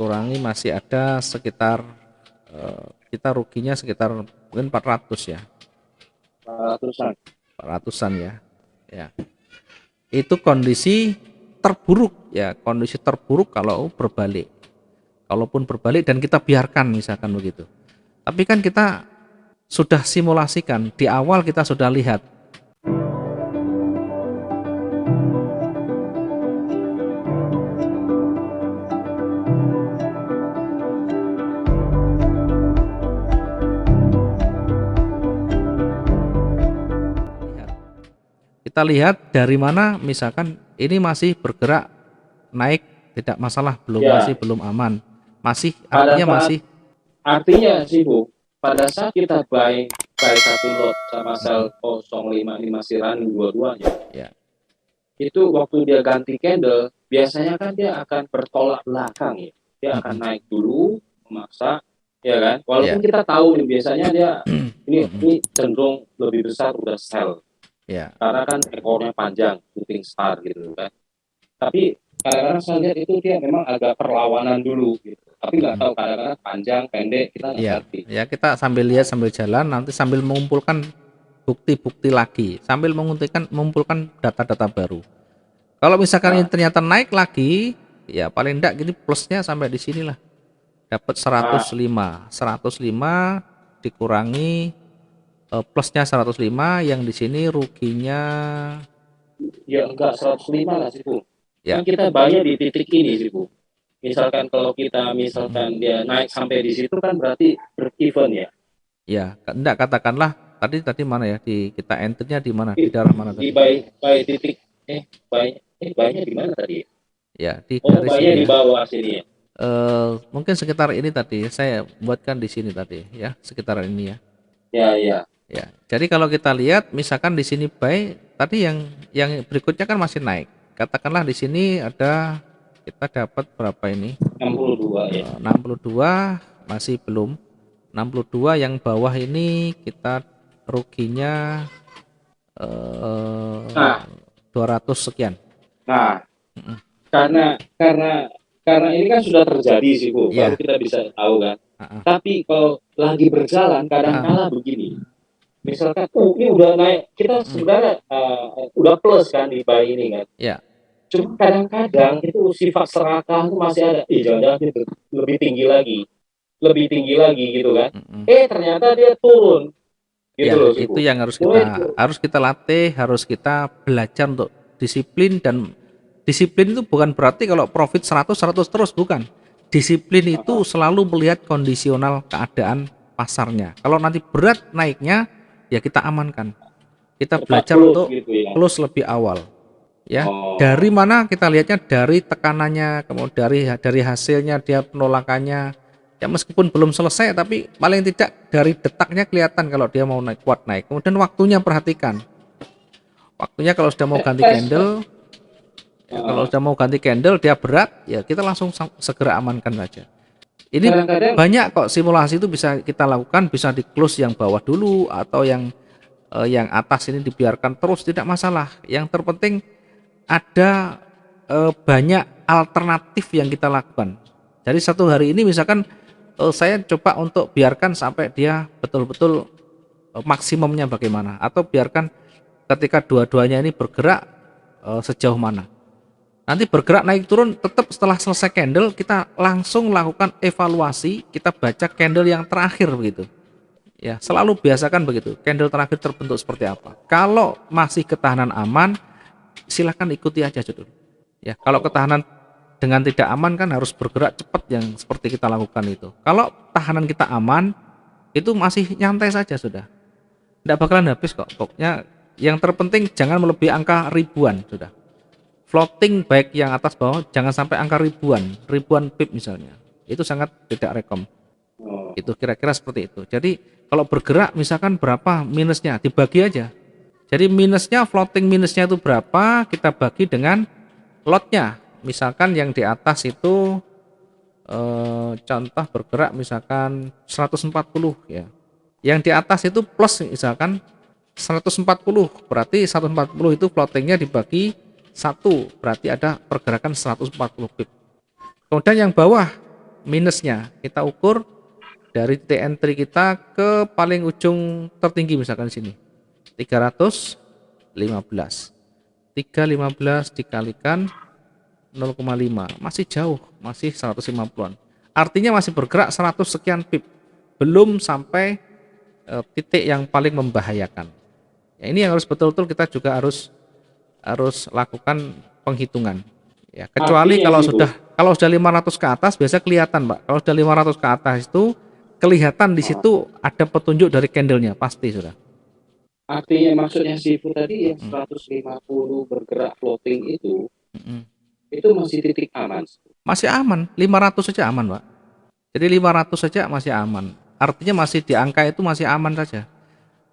dikurangi masih ada sekitar kita ruginya sekitar mungkin 400 ya, Ratusan. 400-an ya. Ya. Itu kondisi terburuk ya, kondisi terburuk kalau berbalik. Kalaupun berbalik dan kita biarkan misalkan begitu. Tapi kan kita sudah simulasikan di awal, kita sudah lihat. Kita lihat dari mana misalkan ini masih bergerak naik tidak masalah, Ya, masih belum aman. Masih pada artinya saat masih artinya sih Bu, pada saat kita buy satu lot sama sel 055 si running dua-duanya, ya. itu waktu dia ganti candle, biasanya kan dia akan bertolak belakang ya. Dia akan naik dulu, memaksa, ya kan? Ya. Walaupun kita tahu nih, biasanya dia ini cenderung lebih besar udah sell. Ya. Karena kan ekornya panjang, shooting star gitu kan. Tapi kadang-kadang saya lihat itu dia memang agak perlawanan dulu gitu. Tapi nggak tahu kadang-kadang panjang, pendek, kita nggak Ya, ngerti. ya kita sambil lihat sambil jalan, nanti sambil mengumpulkan bukti-bukti lagi, sambil mengumpulkan data-data baru. Kalau misalkan ini Nah, ternyata naik lagi, ya paling enggak gini plusnya sampai di sinilah. Dapat nah 105, 105 dikurangi plusnya 105, yang di sini ruginya ya enggak 105 lah sih Bu. ya. Kan kita banyak di titik ini sih Bu. Misalkan kalau kita misalkan dia naik sampai di situ kan berarti break even ya. Ya, enggak, katakanlah tadi tadi mana ya, di kita enternya di mana, di daerah mana Di tadi? buy titik buy buy-nya di mana tadi? Ya, di Oh, garis buy-nya ini di ya. bawah sini ya. Mungkin sekitar ini tadi saya buatkan di sini tadi ya, sekitaran ini ya. Ya, ya. Ya, jadi kalau kita lihat misalkan di sini buy, tadi yang berikutnya kan masih naik. Katakanlah di sini ada, kita dapat berapa ini? 62 ya. 62, masih belum. 62 yang bawah ini kita ruginya eh, Nah, 200 sekian. nah, karena karena ini kan sudah terjadi sih Bu, baru Iya. kita bisa tahu kan. Heeh. Tapi kalau lagi berjalan kadang Heeh. kala begini. Misalkan, ini udah naik, kita sebenarnya udah plus kan di buy ini kan. Ya. Cuma kadang-kadang itu sifat serakah itu masih ada. Jangan-jangan ini lebih tinggi lagi gitu kan. Ternyata dia turun gitu Ya, loh sih itu Bu. yang Mulai itu. harus kita latih, harus kita belajar untuk disiplin. Dan disiplin itu bukan berarti kalau profit 100 100 terus, bukan. Disiplin itu selalu melihat kondisional keadaan pasarnya. Kalau nanti berat naiknya, ya kita amankan. Kita Cepat belajar plus untuk gitu ya. close lebih awal. Ya, dari Oh, mana kita lihatnya? Dari tekanannya, kemudian dari hasilnya dia penolakannya. Ya meskipun belum selesai, tapi paling tidak dari detaknya kelihatan kalau dia mau naik, kuat naik. Kemudian waktunya perhatikan. Waktunya kalau sudah mau ganti tes. candle, ya kalau sudah mau ganti candle dia berat, ya kita langsung segera amankan saja. Ini Kadang-kadang banyak kok simulasi itu bisa kita lakukan, bisa di close yang bawah dulu atau yang atas ini dibiarkan terus, tidak masalah. Yang terpenting ada banyak alternatif yang kita lakukan. Jadi satu hari ini misalkan saya coba untuk biarkan sampai dia betul-betul maksimumnya bagaimana, atau biarkan ketika dua-duanya ini bergerak sejauh mana. Nanti bergerak naik turun, tetap setelah selesai candle kita langsung lakukan evaluasi, kita baca candle yang terakhir begitu. Ya, selalu biasakan begitu. Candle terakhir terbentuk seperti apa. Kalau masih ketahanan aman, silahkan ikuti aja dulu. Ya, kalau ketahanan dengan tidak aman kan harus bergerak cepat yang seperti kita lakukan itu. Kalau tahanan kita aman, itu masih nyantai saja sudah. Tidak bakalan habis kok. Pokoknya yang terpenting jangan melebihi angka ribuan sudah. Floating baik yang atas bawah jangan sampai angka ribuan pip misalnya. Itu sangat tidak rekom. oh, Itu kira-kira seperti itu. Jadi kalau bergerak misalkan berapa minusnya, dibagi aja. Jadi minusnya, floating minusnya itu berapa, kita bagi dengan lotnya. Misalkan yang di atas itu contoh bergerak misalkan 140 ya. Yang di atas itu plus misalkan 140, berarti 140 itu floatingnya dibagi satu, berarti ada pergerakan 140 pip. Kemudian yang bawah minusnya. Kita ukur dari titik entry kita ke paling ujung tertinggi misalkan sini 315. 315 dikalikan 0,5 masih jauh, masih 150-an. Artinya masih bergerak 100 sekian pip. Belum sampai titik yang paling membahayakan. Ya, ini yang harus betul-betul kita juga harus lakukan penghitungan. Ya, kecuali Artinya sih Bu, kalau sudah 500 ke atas biasa kelihatan, Pak. Kalau sudah 500 ke atas itu kelihatan di situ ada petunjuk dari candlenya pasti sudah. artinya maksudnya si Bu tadi yang Mm, 150 bergerak floating mm. itu masih titik aman. Masih aman, 500 saja aman, Pak. Jadi 500 saja masih aman. Artinya masih di angka itu masih aman saja.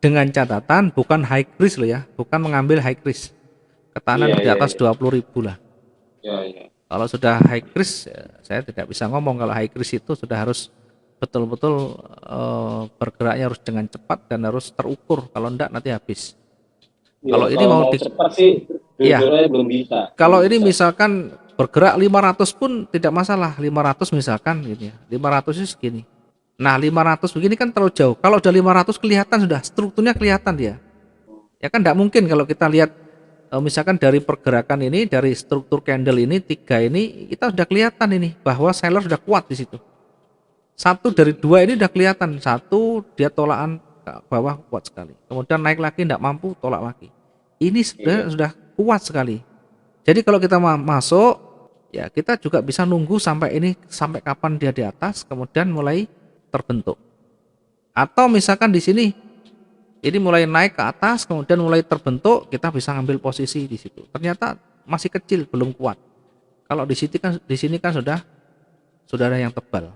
Dengan catatan bukan high risk loh ya, bukan mengambil high risk. Ketahanan Iya, di iya, atas iya. 20.000 lah. Iya, iya. Kalau sudah high risk, saya tidak bisa ngomong. Kalau high risk itu sudah harus betul-betul bergeraknya harus dengan cepat dan harus terukur. Kalau enggak nanti habis. Iya, Kalau ini kalau mau mau di, cepat sih ya, jujur aja belum bisa, belum kalau ini bisa. misalkan bergerak 500 pun tidak masalah. 500 misalkan gitu ya. 500 itu segini. Nah, 500 begini kan terlalu jauh. Kalau udah 500 kelihatan sudah strukturnya kelihatan dia. Ya kan enggak mungkin kalau kita lihat misalkan dari pergerakan ini, dari struktur candle ini, tiga ini, kita sudah kelihatan ini bahwa seller sudah kuat di situ. Satu dari dua ini sudah kelihatan. Satu dia tolakan ke bawah kuat sekali. Kemudian naik lagi tidak mampu, tolak lagi. Ini Iya. sudah kuat sekali. Jadi kalau kita masuk, ya kita juga bisa nunggu sampai kapan dia di atas, kemudian mulai terbentuk. Atau misalkan di sini ini mulai naik ke atas, kemudian mulai terbentuk, kita bisa ngambil posisi di situ. Ternyata masih kecil, belum kuat. Kalau di sini kan sudah ada yang tebal.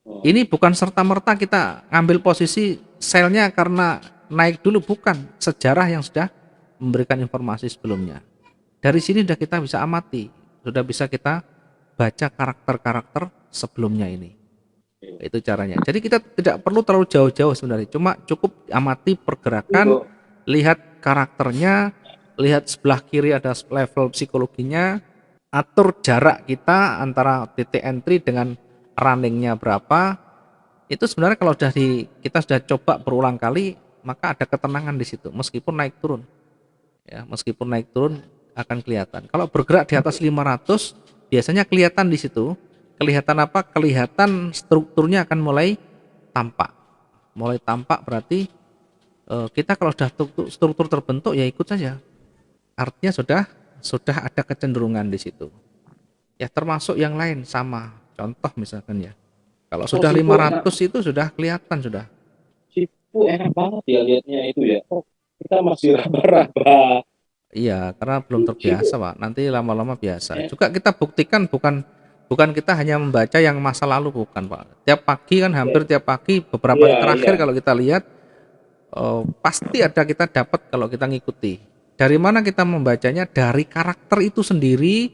Oh, Ini bukan serta-merta kita ngambil posisi selnya karena naik dulu, bukan. Sejarah yang sudah memberikan informasi sebelumnya. Dari sini sudah kita bisa amati, sudah bisa kita baca karakter-karakter sebelumnya ini. iya. Itu caranya. Jadi kita tidak perlu terlalu jauh-jauh sebenarnya, cuma cukup amati pergerakan, Itu lihat karakternya, lihat sebelah kiri ada level psikologinya, atur jarak kita antara titik entry dengan runningnya berapa. Itu sebenarnya kalau kita sudah coba berulang kali, maka ada ketenangan di situ meskipun naik turun. Ya, meskipun naik turun akan kelihatan. Kalau bergerak di atas 500 biasanya kelihatan di situ. Kelihatan apa? Kelihatan strukturnya akan mulai tampak. Mulai tampak berarti kita kalau sudah struktur terbentuk ya ikut saja. Artinya sudah ada kecenderungan di situ. Ya termasuk yang lain sama. Contoh misalkan ya. Kalau oh sudah Sifu enak, 500 itu sudah kelihatan sudah. Sifu enak banget ya liatnya itu ya. Oh, kita masih raba-raba. Iya, karena belum Sifu terbiasa, Pak. Nanti lama-lama biasa. ya. Juga kita buktikan bukan bukan kita hanya membaca yang masa lalu, bukan, Pak. Tiap pagi kan hampir tiap pagi beberapa Iya, hari iya. terakhir kalau kita lihat pasti ada kita dapat kalau kita ngikuti. Dari mana kita membacanya? Dari karakter itu sendiri,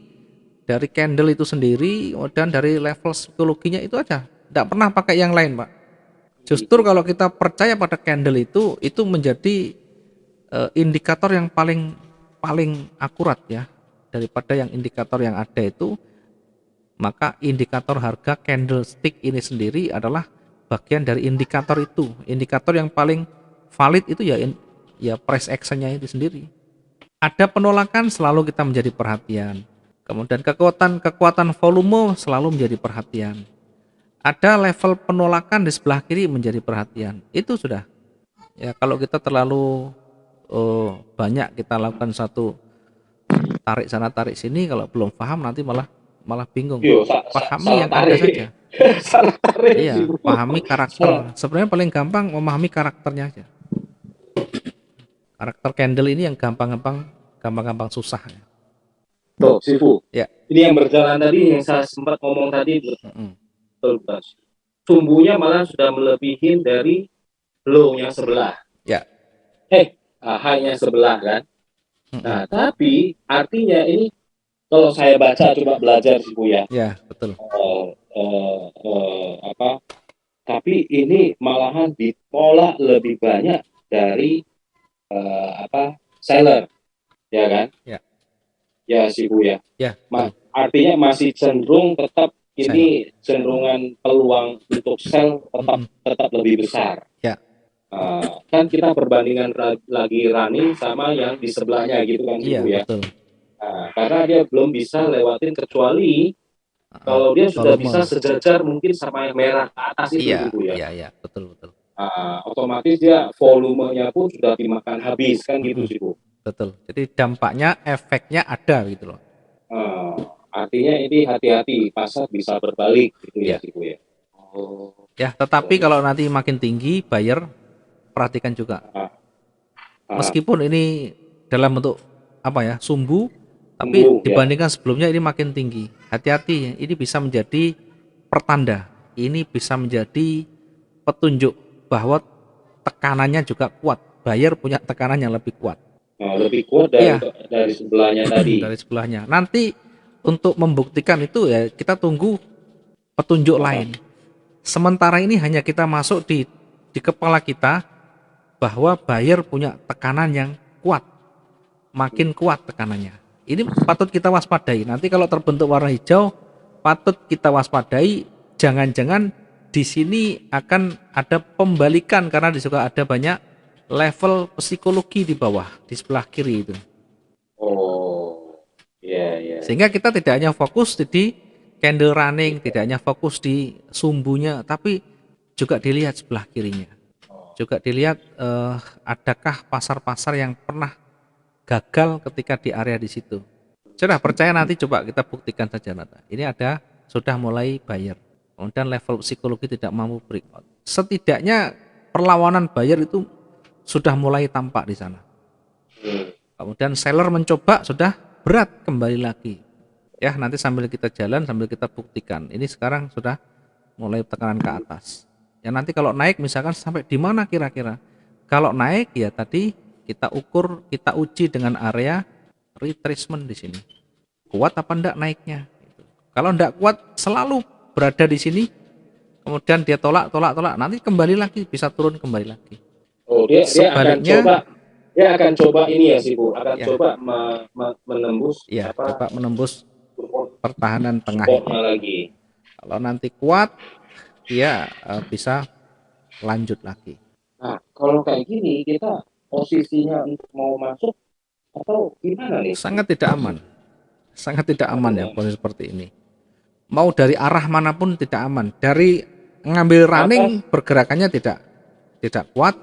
dari candle itu sendiri, dan dari level psikologinya itu aja. Tidak pernah pakai yang lain, Pak. Justru kalau kita percaya pada candle itu menjadi indikator yang paling paling akurat ya daripada yang indikator yang ada itu. Maka indikator harga candlestick ini sendiri adalah bagian dari indikator itu. Indikator yang paling valid itu ya price actionnya itu sendiri. Ada penolakan selalu kita menjadi perhatian. Kemudian kekuatan volume selalu menjadi perhatian. Ada level penolakan di sebelah kiri menjadi perhatian. Itu sudah. Ya kalau kita terlalu banyak kita lakukan satu tarik sana tarik sini, kalau belum paham nanti malah malah bingung. Yo, Pahami salah yang ada tarik. saja. Salah tarik Iya, Sifu. pahami Salah. karakter. Sebenarnya paling gampang memahami karakternya aja. Karakter candle ini yang gampang susah ya. Tuh, Sifu. Ya. Ini yang berjalan tadi yang saya sempat ngomong tadi Mm-mm. betul, Bas. Sumbunya malah sudah melebihin dari low-nya sebelah. Ya. High-nya sebelah kan. Mm-mm. Nah, tapi artinya ini kalau saya baca coba belajar sih Bu ya. Ya, betul. Apa? Tapi ini malahan ditolak lebih banyak dari seller, ya kan? Ya. Ya sih Bu ya. Ya, betul. Artinya masih cenderung tetap sell. ini cenderungan peluang untuk sell tetap lebih besar. Ya. Kan kita perbandingan lagi running sama yang di sebelahnya gitu kan, Iya, Ibu ya. betul. Karena dia belum bisa lewatin, kecuali kalau dia sudah bisa sejajar mungkin sama yang merah ke atas itu, iya, Ibu ya. Iya, betul. Otomatis dia volumenya pun sudah dimakan habis kan gitu sih, Bu. Betul. Jadi dampaknya, efeknya ada gitu loh. Artinya ini hati-hati, pasar bisa berbalik gitu ya, Bu ya. Ya, tetapi kalau nanti makin tinggi, buyer perhatikan juga. Meskipun ini dalam bentuk apa ya, sumbu, tapi dibandingkan sebelumnya ini makin tinggi. Hati-hati, ini bisa menjadi pertanda. Ini bisa menjadi petunjuk bahwa tekanannya juga kuat. Buyer punya tekanan yang lebih kuat. Lebih kuat dari sebelahnya tadi. Dari sebelahnya. Nanti untuk membuktikan itu ya kita tunggu petunjuk lain. Sementara ini hanya kita masuk di kepala kita bahwa buyer punya tekanan yang kuat, makin kuat tekanannya. Ini patut kita waspadai. Nanti kalau terbentuk warna hijau, patut kita waspadai. Jangan-jangan di sini akan ada pembalikan karena di situ ada banyak level psikologi di bawah, di sebelah kiri itu. Sehingga kita tidak hanya fokus di candle running, tidak hanya fokus di sumbunya, tapi juga dilihat sebelah kirinya. Juga dilihat adakah pasar-pasar yang pernah gagal ketika di area di situ. Sudah percaya, nanti coba kita buktikan saja, Nata. Ini ada sudah mulai buyer. Kemudian level psikologi tidak mampu breakout. Setidaknya perlawanan buyer itu sudah mulai tampak di sana. Kemudian seller mencoba, sudah berat kembali lagi. Ya, nanti sambil kita jalan, sambil kita buktikan. Ini sekarang sudah mulai tekanan ke atas. Ya, nanti kalau naik misalkan sampai di mana kira-kira? Kalau naik ya tadi kita ukur, kita uji dengan area retracement di sini. Kuat apa enggak naiknya? Kalau enggak kuat, selalu berada di sini. Kemudian dia tolak, nanti kembali lagi, bisa turun kembali lagi. Sebaliknya dia akan coba ini ya sih, Bu, akan coba menembus coba menembus pertahanan tengah lagi. Kalau nanti kuat, dia bisa lanjut lagi. Nah, kalau kayak gini kita posisinya untuk mau masuk atau gimana nih? Sangat tidak aman ya posisi seperti ini. Mau dari arah manapun tidak aman. Dari ngambil running pergerakannya tidak kuat.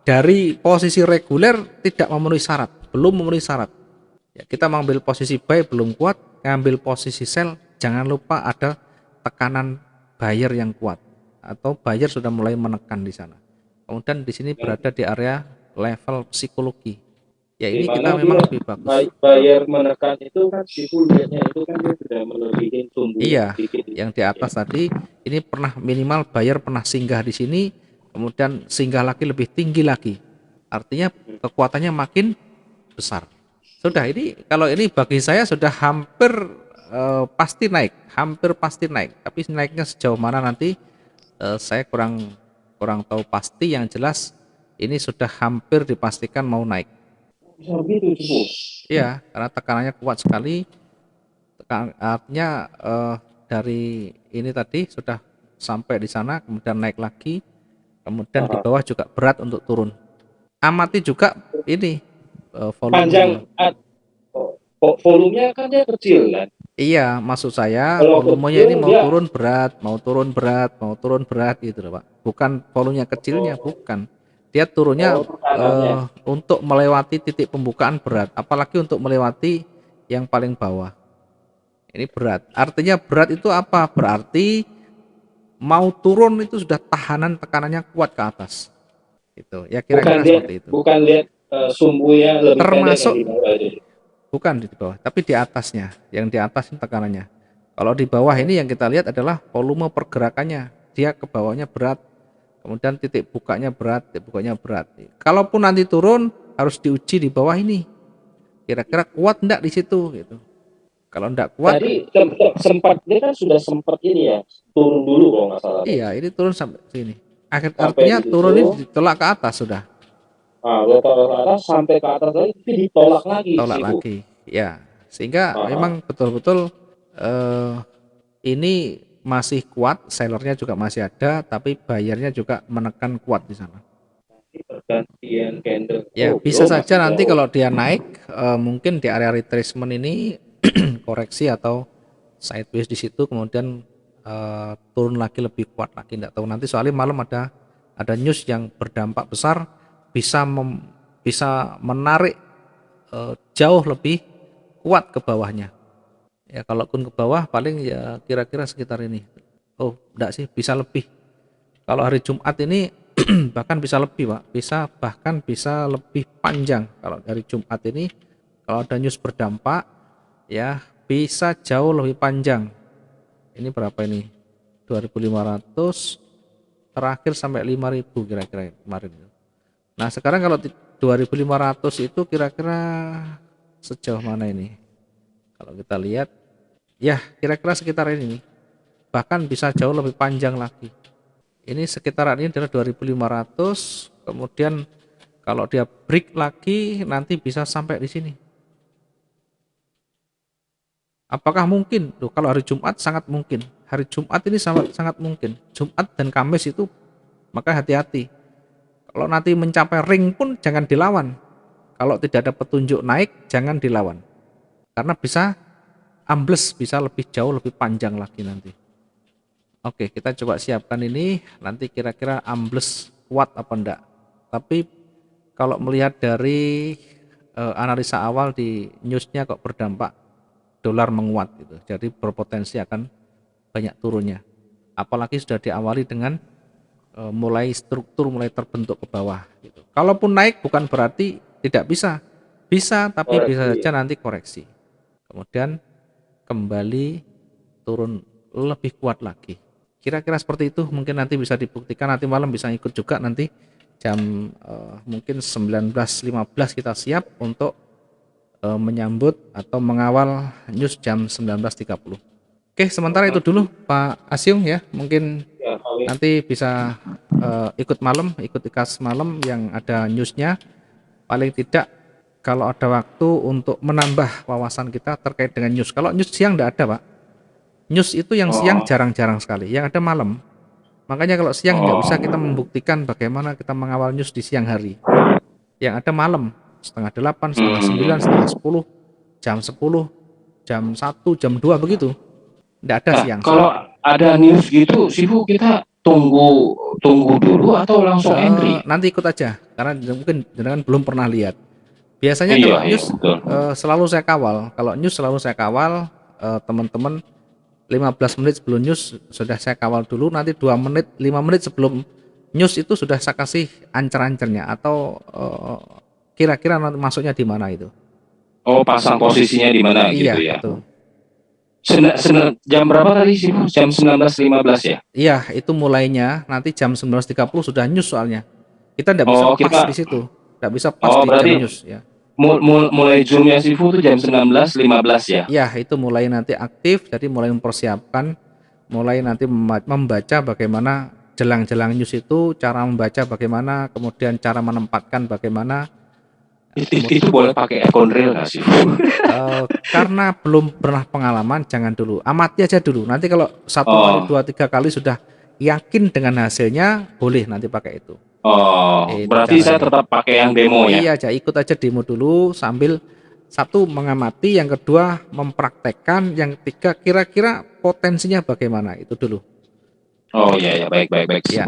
Dari posisi reguler tidak memenuhi syarat, belum memenuhi syarat. Ya, kita mengambil posisi buy belum kuat, ngambil posisi sell jangan lupa ada tekanan buyer yang kuat atau buyer sudah mulai menekan di sana. Kemudian di sini berada di area level psikologi. Ya, ini kita memang lebih bagus. Buyer menekan itu kan lihatnya itu kan dia sudah melebihi sumbu. Iya, yang di atas tadi ini pernah minimal buyer pernah singgah di sini, kemudian singgah lagi lebih tinggi lagi. Artinya kekuatannya makin besar. Sudah, ini kalau ini bagi saya sudah hampir pasti naik, tapi naiknya sejauh mana nanti saya kurang tahu pasti. Yang jelas ini sudah hampir dipastikan mau naik. Iya, karena tekanannya kuat sekali. Artinya dari ini tadi sudah sampai di sana, kemudian naik lagi, kemudian di bawah juga berat untuk turun. Amati juga ini volumenya. Volumenya kan dia kecil kan? Iya, maksud saya volumenya ini mau turun berat gitu loh, Pak. Bukan volumenya kecilnya, bukan. Dia turunnya untuk melewati titik pembukaan berat, apalagi untuk melewati yang paling bawah. Ini berat. Artinya berat itu apa? Berarti mau turun itu sudah tahanan tekanannya kuat ke atas. Itu. Ya kira-kira seperti itu. Bukan lihat sumbunya lebih termasuk pendek di bawah itu. Bukan di bawah, tapi di atasnya. Yang di atas ini tekanannya. Kalau di bawah ini yang kita lihat adalah volume pergerakannya. Dia ke bawahnya berat. Kemudian titik bukanya berat. Kalaupun nanti turun harus diuji di bawah ini. Kira-kira kuat enggak di situ gitu. Kalau enggak kuat, tadi sempat dia kan sudah sempat ini ya, turun dulu kalau nggak salah. Iya, ini turun sampai sini. Artinya turun ini ditolak ke atas sudah. Udah tolak ke atas, sampai ke atas lagi, tapi ditolak lagi. Ya, sehingga memang betul-betul ini masih kuat, sellernya juga masih ada, tapi buyernya juga menekan kuat di sana. Pergantian candle. Ya, Oh, bisa bro, saja masih nanti jauh. kalau dia naik, mungkin di area retracement ini koreksi atau sideways di situ, kemudian turun lagi lebih kuat lagi, enggak tahu nanti, soalnya malam ada news yang berdampak besar, bisa menarik jauh lebih kuat ke bawahnya. Ya, kalaupun ke bawah paling ya kira-kira sekitar ini. Oh, enggak sih, bisa lebih. Kalau hari Jumat ini bahkan bisa lebih, Pak. Bahkan bisa lebih panjang kalau dari Jumat ini, kalau ada news berdampak ya bisa jauh lebih panjang. Ini berapa ini? 2.500 terakhir sampai 5.000 kira-kira kemarin. Nah, sekarang kalau 2.500 itu kira-kira sejauh mana ini? Kalau kita lihat ya kira-kira sekitar ini. Bahkan bisa jauh lebih panjang lagi. Ini sekitaran ini adalah 2.500, kemudian kalau dia break lagi nanti bisa sampai di sini. Apakah mungkin? Tuh, kalau hari Jumat sangat mungkin. Hari Jumat ini sangat sangat mungkin. Jumat dan Kamis itu maka hati-hati. Kalau nanti mencapai ring pun jangan dilawan. Kalau tidak ada petunjuk naik jangan dilawan. Karena bisa ambles, bisa lebih jauh lebih panjang lagi nanti. Oke, kita coba siapkan ini, nanti kira-kira ambles kuat apa enggak. Tapi kalau melihat dari analisa awal di newsnya kok berdampak dolar menguat gitu. Jadi berpotensi akan banyak turunnya. Apalagi sudah diawali dengan mulai struktur mulai terbentuk ke bawah gitu. Kalaupun naik bukan berarti tidak bisa. Bisa, tapi bisa Koreksi. saja nanti koreksi. Kemudian kembali turun lebih kuat lagi. Kira-kira seperti itu, mungkin nanti bisa dibuktikan, nanti malam bisa ikut juga, nanti jam mungkin 19.15 kita siap untuk menyambut atau mengawal news jam 19.30. Oke, sementara itu dulu Pak Asyung ya, mungkin Ya, paling nanti bisa ikut malam, ikut ikas malam yang ada newsnya, paling tidak kalau ada waktu untuk menambah wawasan kita terkait dengan news. Kalau news siang enggak ada, Pak. News itu yang siang oh, jarang-jarang sekali, yang ada malam. Makanya kalau siang nggak bisa kita oh. membuktikan bagaimana kita mengawal news di siang hari. Yang ada malam, setengah 8, setengah 9, Hmm. setengah 10, jam 10, jam 1, jam 2 begitu. Nggak ada Nah, siang. kalau ada news gitu, Sifu kita tunggu tunggu dulu atau langsung entry? Nanti ikut aja, karena mungkin jenengan belum pernah lihat. Biasanya Iya, kalau iya, news betul. selalu saya kawal. Kalau news selalu saya kawal, teman-teman 15 menit sebelum news sudah saya kawal dulu, nanti 2 menit 5 menit sebelum news itu sudah saya kasih ancer-ancernya atau kira-kira nanti masuknya di mana itu. Oh, pasang posisinya di mana gitu Iya, ya. betul. Jam berapa tadi Sifu? Jam 19.15 ya? Iya, itu mulainya nanti jam 19.30 sudah news soalnya. Kita nggak bisa Oh, pas di kita situ. Nggak bisa pas oh di jam berarti news ya. mulai zoomnya Sifu tuh jam 19.15 ya? Iya, itu mulai nanti aktif, jadi mulai mempersiapkan, mulai nanti membaca bagaimana jelang-jelang news itu, cara membaca bagaimana, kemudian cara menempatkan bagaimana. Itu boleh pakai akun real nggak Sifu? Karena belum pernah pengalaman, jangan dulu. Amati aja dulu. Nanti kalau 1 kali, Oh, 2, 3 kali sudah yakin dengan hasilnya, boleh nanti pakai itu. oh, Itu berarti saya caranya. tetap pakai yang demo ya? Iya aja, ikut aja demo dulu sambil satu mengamati, yang kedua mempraktekkan, yang ketiga kira-kira potensinya bagaimana, itu dulu. Oh iya ya, baik baik baik. Ya,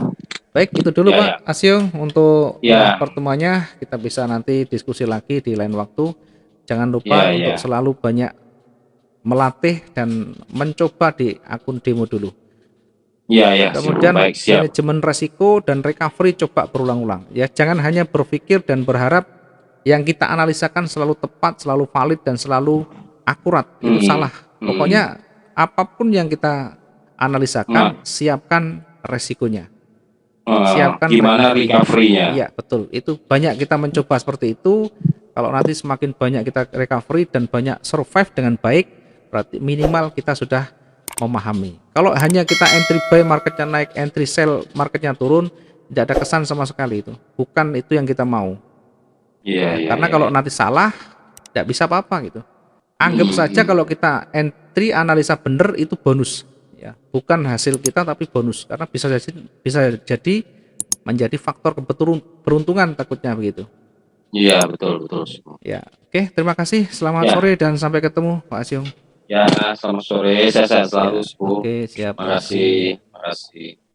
baik itu dulu Ya Pak ya. Asyung untuk Ya, pertemuannya. Kita bisa nanti diskusi lagi di lain waktu. Jangan lupa ya untuk ya. selalu banyak melatih dan mencoba di akun demo dulu. Ya ya, Sifu. Kemudian Baik, siap. manajemen resiko dan recovery coba berulang-ulang. Ya, jangan hanya berpikir dan berharap yang kita analisakan selalu tepat, selalu valid dan selalu akurat. Itu Hmm, salah. hmm. Pokoknya apapun yang kita Nah, analisakan, siapkan resikonya. Siapkan gimana recovery-nya. recovery-nya? Iya, betul. Itu banyak kita mencoba seperti itu. Kalau nanti semakin banyak kita recovery dan banyak survive dengan baik, berarti minimal kita sudah memahami. Kalau hanya kita entry buy marketnya naik, entry sell marketnya turun, tidak ada kesan sama sekali itu. Bukan itu yang kita mau. Iya Ya, iya karena iya. kalau Ya. nanti salah, tidak bisa apa-apa gitu. Anggap Hmm, saja hmm. kalau kita entry analisa benar itu bonus. ya, bukan hasil kita tapi bonus, karena bisa jadi menjadi faktor keberuntungan takutnya begitu. Iya, betul betul. Ya, oke, terima kasih. Selamat Ya, sore dan sampai ketemu, Pak Asyung. ya, selamat sore, sehat-sehat Ya, selalu, Bu. oke, siap. Terima kasih. Makasih, makasih.